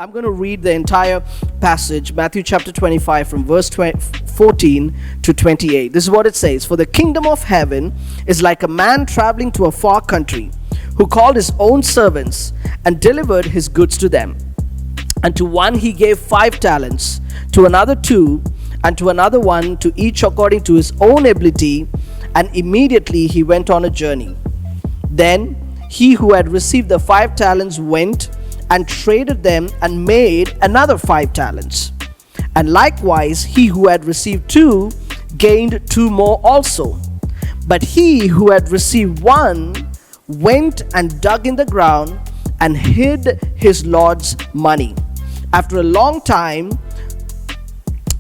I'm going to read the entire passage, Matthew chapter 25, from verse 14 to 28. This is what it says. For the kingdom of heaven is like a man traveling to a far country, who called his own servants and delivered his goods to them. And to one he gave 5 talents, to another 2, and to another 1, to each according to his own ability. And immediately he went on a journey. Then he who had received the 5 talents went and traded them and made another 5 talents. And likewise he who had received 2 gained 2 more also. But he who had received 1 went and dug in the ground and hid his Lord's money. After a long time,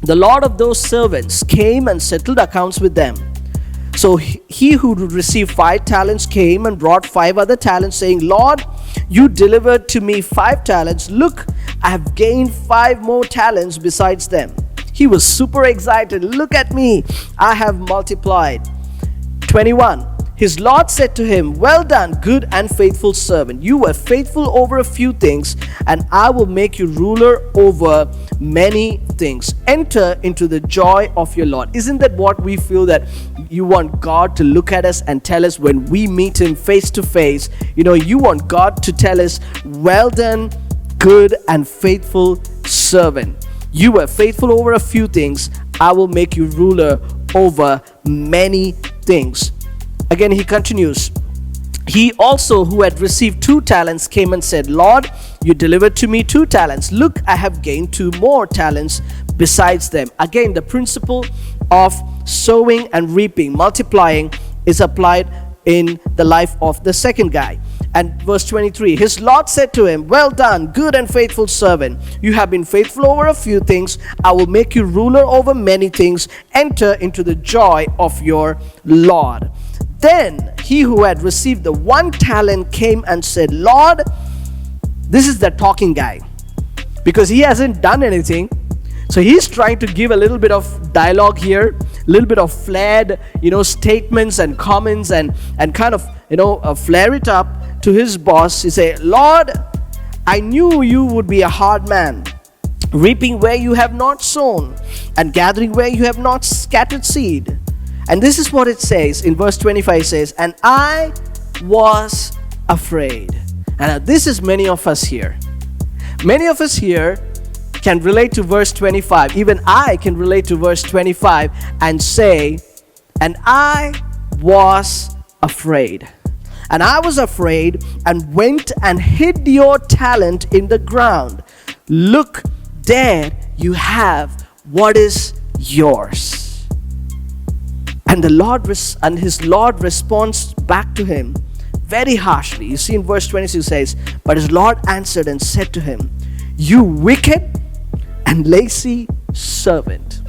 the Lord of those servants came and settled accounts with them. So he who received 5 talents came and brought 5 other talents, saying, Lord, you delivered to me 5 talents. Look, I have gained 5 more talents besides them. He was super excited. Look at me, I have multiplied. 21. His Lord said to him, well done, good and faithful servant. You were faithful over a few things, and I will make you ruler over many things. Enter into the joy of your Lord. Isn't that what we feel, that you want God to look at us and tell us when we meet him face to face? You want God to tell us, well done, good and faithful servant. You were faithful over a few things. I will make you ruler over many things. Again, he continues. He also who had received 2 talents came and said, Lord, you delivered to me 2 talents. Look, I have gained 2 more talents besides them. Again, the principle of sowing and reaping, multiplying, is applied in the life of the second guy. And verse 23, his Lord said to him, well done, good and faithful servant. You have been faithful over a few things. I will make you ruler over many things. Enter into the joy of your Lord. Then he who had received the 1 talent came and said, Lord, this is the talking guy, because he hasn't done anything. So he's trying to give a little bit of dialogue here, a little bit of flared, statements and comments, and kind of, flare it up to his boss. He said, Lord, I knew you would be a hard man, reaping where you have not sown, and gathering where you have not scattered seed. And this is what it says in verse 25. It says, and I was afraid. And this is many of us here. Many of us here can relate to verse 25. Even I can relate to verse 25 and say, and I was afraid. And I was afraid and went and hid your talent in the ground. Look, there you have what is yours. And his Lord responds back to him very harshly. You see in verse 26 says, but his Lord answered and said to him, you wicked and lazy servant.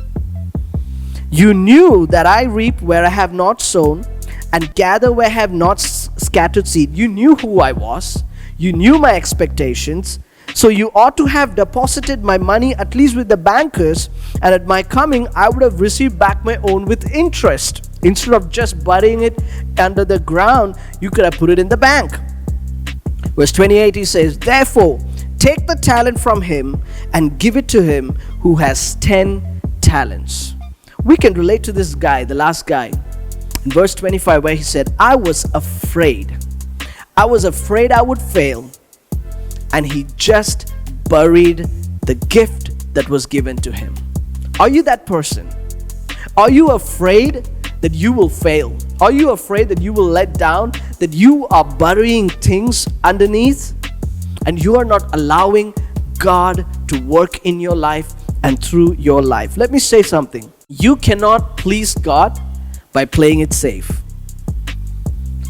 You knew that I reap where I have not sown and gather where I have not scattered seed. You knew who I was. You knew my expectations. So you ought to have deposited my money at least with the bankers, and at my coming I would have received back my own with interest. Instead of just burying it under the ground, you could have put it in the bank. Verse 28, he says, therefore take the talent from him and give it to him who has 10 talents. We can relate to this guy, the last guy, in verse 25, where he said, I was afraid. I was afraid I would fail. And he just buried the gift that was given to him. Are you that person? Are you afraid that you will fail? Are you afraid that you will let down? That you are burying things underneath? And you are not allowing God to work in your life and through your life? Let me say something. You cannot please God by playing it safe.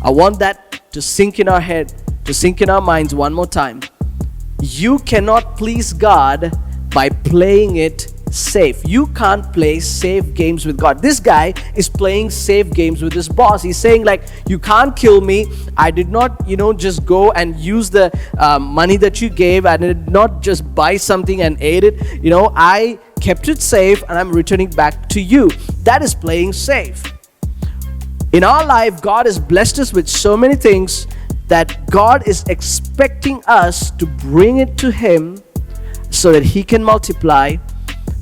I want that to sink in our head, to sink in our minds one more time. You cannot please God by playing it safe. You can't play safe games with God. This guy is playing safe games with his boss. He's saying like, you can't kill me. I did not, just go and use the money that you gave. I did not just buy something and ate it. I kept it safe and I'm returning back to you. That is playing safe. In our life, God has blessed us with so many things that God is expecting us to bring it to Him so that he can multiply,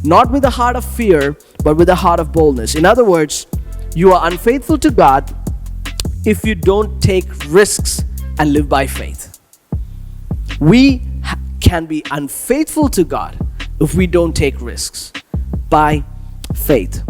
not with a heart of fear, but with a heart of boldness. In other words, you are unfaithful to God if you don't take risks and live by faith. We can be unfaithful to God if we don't take risks by faith.